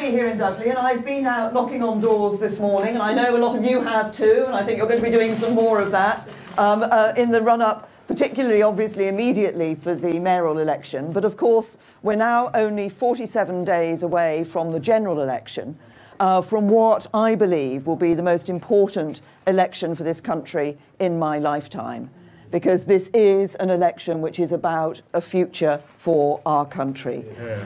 be here in Dudley, and I've been out knocking on doors this morning, and I know a lot of you have too, and I think you're going to be doing some more of that in the run-up, particularly, obviously, immediately for the mayoral election. But of course, we're now only 47 days away from the general election, from what I believe will be the most important election for this country in my lifetime, because this is an election which is about a future for our country.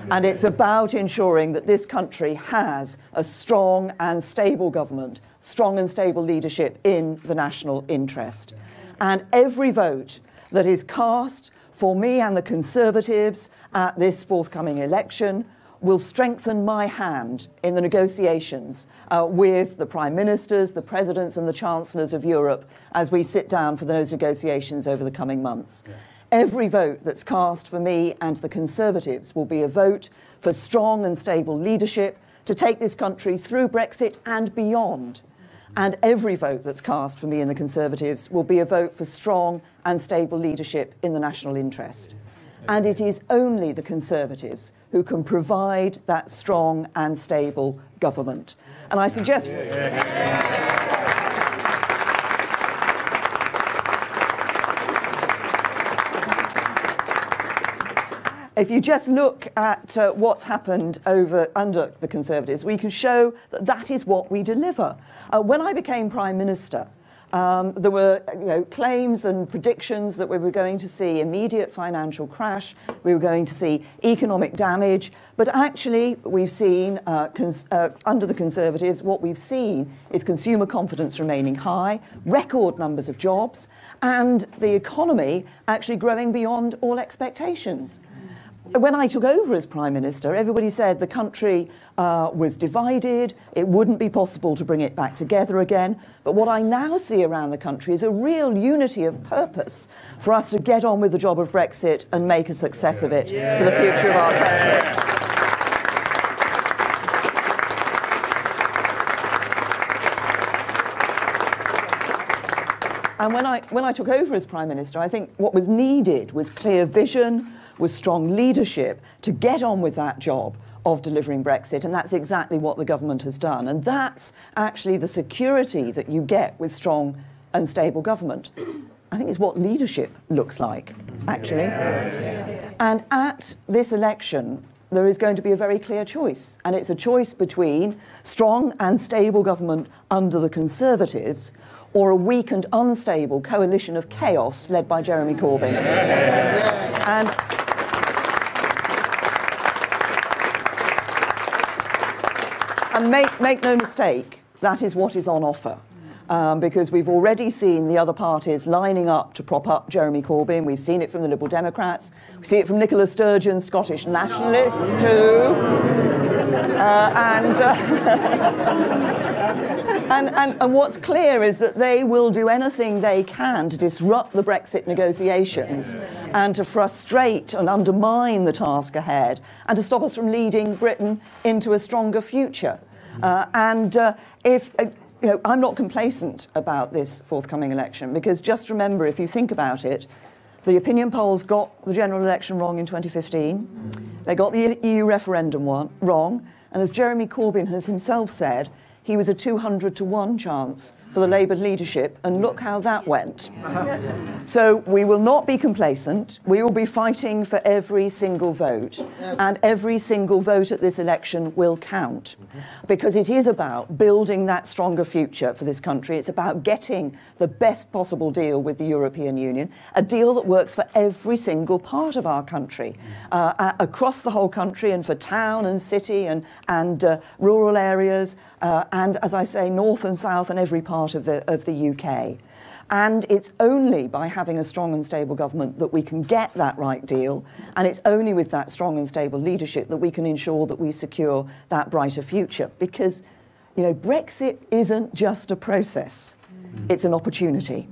And it's about ensuring that this country has a strong and stable government, strong and stable leadership in the national interest. And every vote that is cast for me and the Conservatives at this forthcoming election will strengthen my hand in the negotiations with the Prime Ministers, the Presidents and the Chancellors of Europe as we sit down for those negotiations over the coming months. Yeah. Every vote that's cast for me and the Conservatives will be a vote for strong and stable leadership to take this country through Brexit and beyond. And every vote that's cast for me and the Conservatives will be a vote for strong and stable leadership in the national interest. And it is only the Conservatives who can provide that strong and stable government. And I suggest... If you just look at what's happened under the Conservatives, we can show that that is what we deliver. When I became Prime Minister, there were claims and predictions that we were going to see immediate financial crash, we were going to see economic damage, but actually we've seen, under the Conservatives, what we've seen is consumer confidence remaining high, record numbers of jobs, and the economy actually growing beyond all expectations. When I took over as Prime Minister, everybody said the country was divided, it wouldn't be possible to bring it back together again. But what I now see around the country is a real unity of purpose for us to get on with the job of Brexit and make a success of it for the future of our country. And when I took over as Prime Minister, I think what was needed was clear vision, was strong leadership to get on with that job of delivering Brexit, and that's exactly what the government has done. And that's actually the security that you get with strong and stable government. I think it's what leadership looks like, actually. And at this election, there is going to be a very clear choice, and it's a choice between strong and stable government under the Conservatives or a weak and unstable coalition of chaos led by Jeremy Corbyn. And make no mistake, that is what is on offer. Because we've already seen the other parties lining up to prop up Jeremy Corbyn. We've seen it from the Liberal Democrats. We see it from Nicola Sturgeon, Scottish nationalists too. And what's clear is that they will do anything they can to disrupt the Brexit negotiations and to frustrate and undermine the task ahead and to stop us from leading Britain into a stronger future. I'm not complacent about this forthcoming election, because just remember, if you think about it, the opinion polls got the general election wrong in 2015. They got the EU referendum wrong. And as Jeremy Corbyn has himself said, he was a 200-to-1 chance for the Labour leadership, and look how that went. So we will not be complacent. We will be fighting for every single vote, and every single vote at this election will count, because it is about building that stronger future for this country. It's about getting the best possible deal with the European Union, a deal that works for every single part of our country, across the whole country, and for town and city and rural areas, and, as I say, north and south and every part of the UK. And it's only by having a strong and stable government that we can get that right deal, and it's only with that strong and stable leadership that we can ensure that we secure that brighter future. Because, Brexit isn't just a process. It's an opportunity.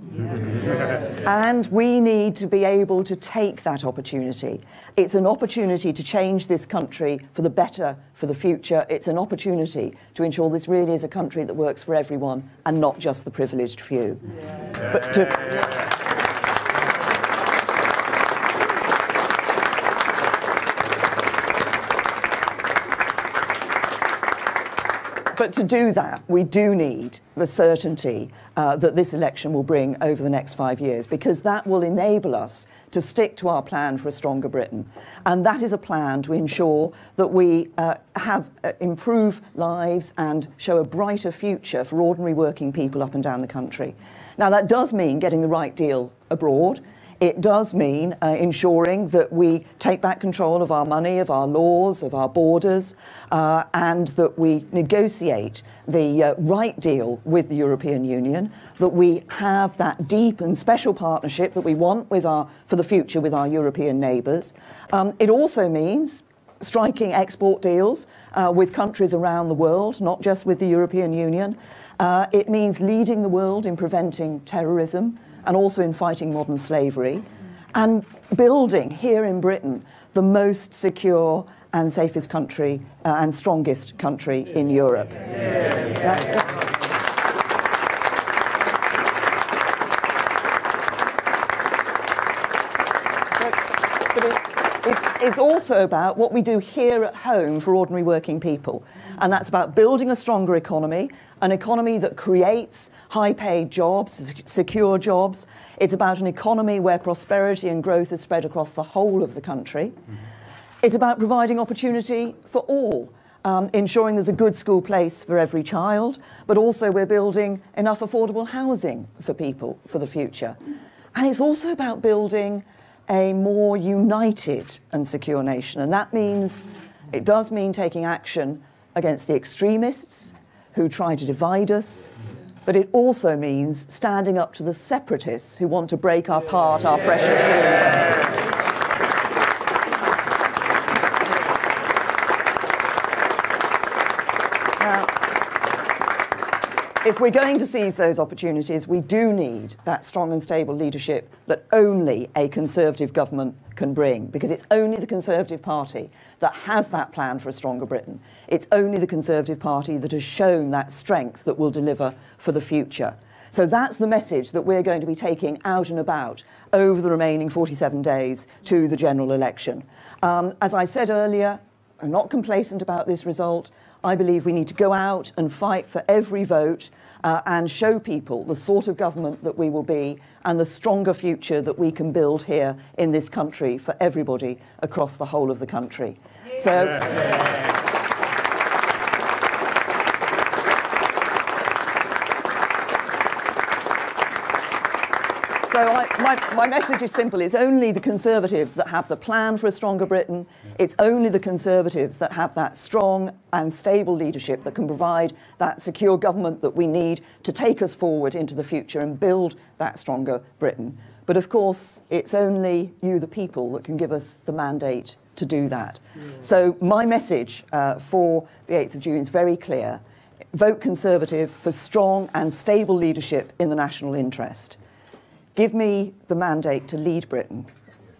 And we need to be able to take that opportunity. It's an opportunity to change this country for the better, for the future. It's an opportunity to ensure this really is a country that works for everyone and not just the privileged few. But to do that, we do need the certainty that this election will bring over the next 5 years, because that will enable us to stick to our plan for a stronger Britain. And that is a plan to ensure that we improve lives and show a brighter future for ordinary working people up and down the country. Now, that does mean getting the right deal abroad. It does mean ensuring that we take back control of our money, of our laws, of our borders, and that we negotiate the right deal with the European Union, that we have that deep and special partnership that we want for the future with our European neighbours. It also means striking export deals with countries around the world, not just with the European Union. It means leading the world in preventing terrorism and also in fighting modern slavery, and building here in Britain the most secure and safest country and strongest country in Europe. That's it. But it's also about what we do here at home for ordinary working people. And that's about building a stronger economy, an economy that creates high-paid jobs, secure jobs. It's about an economy where prosperity and growth is spread across the whole of the country. It's about providing opportunity for all, ensuring there's a good school place for every child, but also we're building enough affordable housing for people for the future. And it's also about building a more united and secure nation. And that means, it does mean taking action against the extremists who try to divide us, but it also means standing up to the separatists who want to break apart our precious union. Now, if we're going to seize those opportunities, we do need that strong and stable leadership that only a Conservative government can bring, because it's only the Conservative Party that has that plan for a stronger Britain. It's only the Conservative Party that has shown that strength that will deliver for the future. So that's the message that we're going to be taking out and about over the remaining 47 days to the general election. As I said earlier, I'm not complacent about this result. I believe we need to go out and fight for every vote and show people the sort of government that we will be and the stronger future that we can build here in this country for everybody across the whole of the country. So, my message is simple. It's only the Conservatives that have the plan for a stronger Britain. It's only the Conservatives that have that strong and stable leadership that can provide that secure government that we need to take us forward into the future and build that stronger Britain. But of course, it's only you, the people, that can give us the mandate to do that. So my message for the 8th of June is very clear. Vote Conservative for strong and stable leadership in the national interest. Give me the mandate to lead Britain.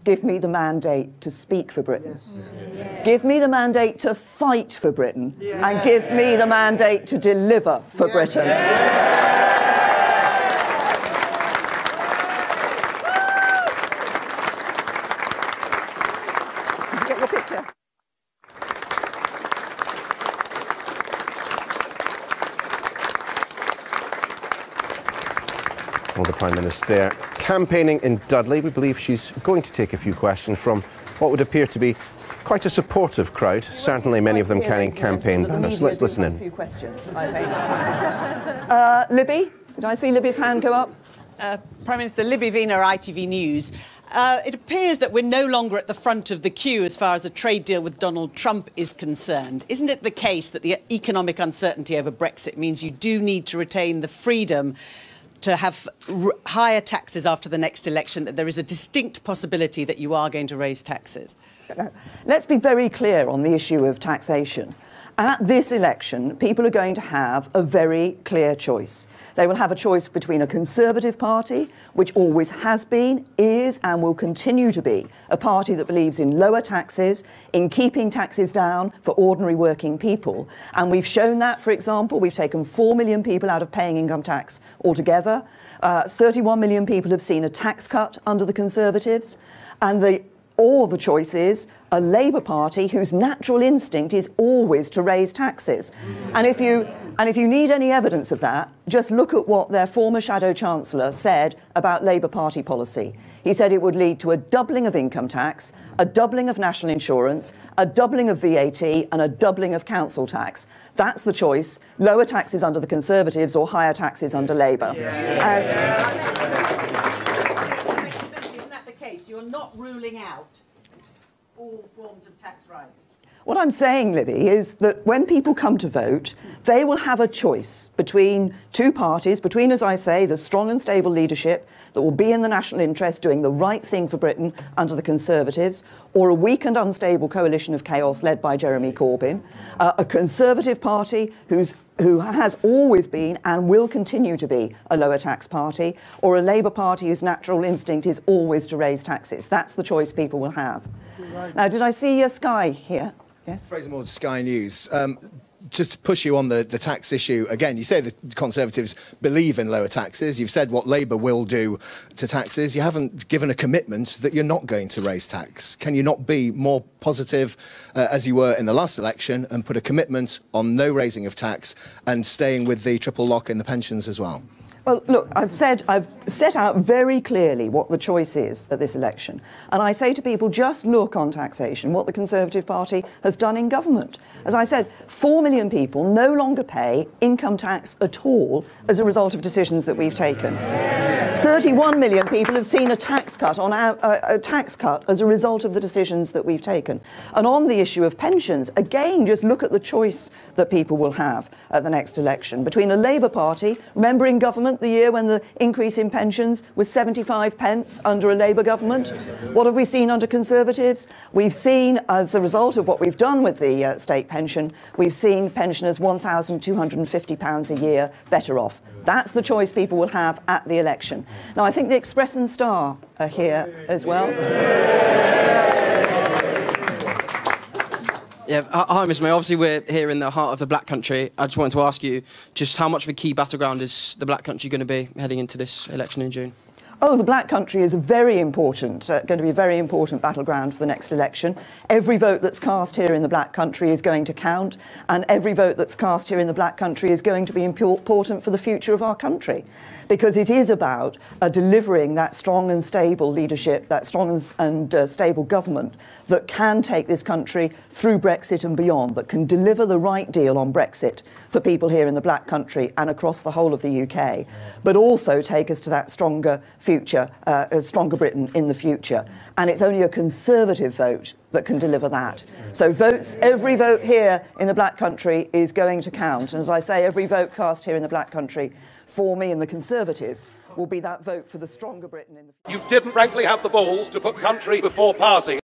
Give me the mandate to speak for Britain. Yes. Give me the mandate to fight for Britain. Yes. And give me the mandate to deliver for Britain. Did you get your picture? Well, the Prime Minister there, campaigning in Dudley. We believe she's going to take a few questions from what would appear to be quite a supportive crowd, certainly many of them carrying campaign banners. Let's listen in. A few questions, I think. Libby, did I see Libby's hand go up? Prime Minister, Libby Wiener, ITV News. It appears that we're no longer at the front of the queue as far as a trade deal with Donald Trump is concerned. Isn't it the case that the economic uncertainty over Brexit means you do need to retain the freedom to have higher taxes after the next election, that there is a distinct possibility that you are going to raise taxes? Let's be very clear on the issue of taxation. At this election, people are going to have a very clear choice. They will have a choice between a Conservative Party, which always has been, is and will continue to be a party that believes in lower taxes, in keeping taxes down for ordinary working people. And we've shown that, for example, we've taken 4 million people out of paying income tax altogether. 31 million people have seen a tax cut under the Conservatives. And the choice is a Labour Party whose natural instinct is always to raise taxes. And if you And if you need any evidence of that, just look at what their former Shadow Chancellor said about Labour Party policy. He said it would lead to a doubling of income tax, a doubling of national insurance, a doubling of VAT and a doubling of council tax. That's the choice: lower taxes under the Conservatives or higher taxes under Labour. Isn't that the case? You're not ruling out all forms of tax rises? What I'm saying, Libby, is that when people come to vote, they will have a choice between two parties, between, as I say, the strong and stable leadership that will be in the national interest, doing the right thing for Britain under the Conservatives, or a weak and unstable coalition of chaos led by Jeremy Corbyn, a Conservative party who has always been and will continue to be a lower tax party, or a Labour Party whose natural instinct is always to raise taxes. That's the choice people will have. Right. Now, did I see Sky here? Yes. Fraser Moore, Sky News. Just to push you on the tax issue again, you say the Conservatives believe in lower taxes. You've said what Labour will do to taxes. You haven't given a commitment that you're not going to raise tax. Can you not be more positive, as you were in the last election, and put a commitment on no raising of tax and staying with the triple lock in the pensions as well? Well, look, I've set out very clearly what the choice is at this election. And I say to people, just look on taxation, what the Conservative Party has done in government. As I said, 4 million people no longer pay income tax at all as a result of decisions that we've taken. 31 million people have seen a tax cut as a result of the decisions that we've taken. And on the issue of pensions, again, just look at the choice that people will have at the next election between a Labour Party, remember in government the year when the increase in pensions was 75 pence under a Labour government. What have we seen under Conservatives? We've seen, as a result of what we've done with the state pension, we've seen pensioners £1,250 a year better off. That's the choice people will have at the election. Now, I think the Express and Star are here as well. Yeah, hi, Ms May. Obviously, we're here in the heart of the Black Country. I just wanted to ask you just how much of a key battleground is the Black Country going to be heading into this election in June? Oh, the Black Country is a very important, going to be a very important battleground for the next election. Every vote that's cast here in the Black Country is going to count, and every vote that's cast here in the Black Country is going to be important for the future of our country, because it is about delivering that strong and stable leadership, that strong and stable government that can take this country through Brexit and beyond, that can deliver the right deal on Brexit for people here in the Black Country and across the whole of the UK, but also take us to that stronger future, a stronger Britain in the future. And it's only a Conservative vote that can deliver that. So every vote here in the Black Country is going to count. And as I say, every vote cast here in the Black Country for me and the Conservatives will be that vote for the stronger Britain in the future. You didn't frankly have the balls to put country before party.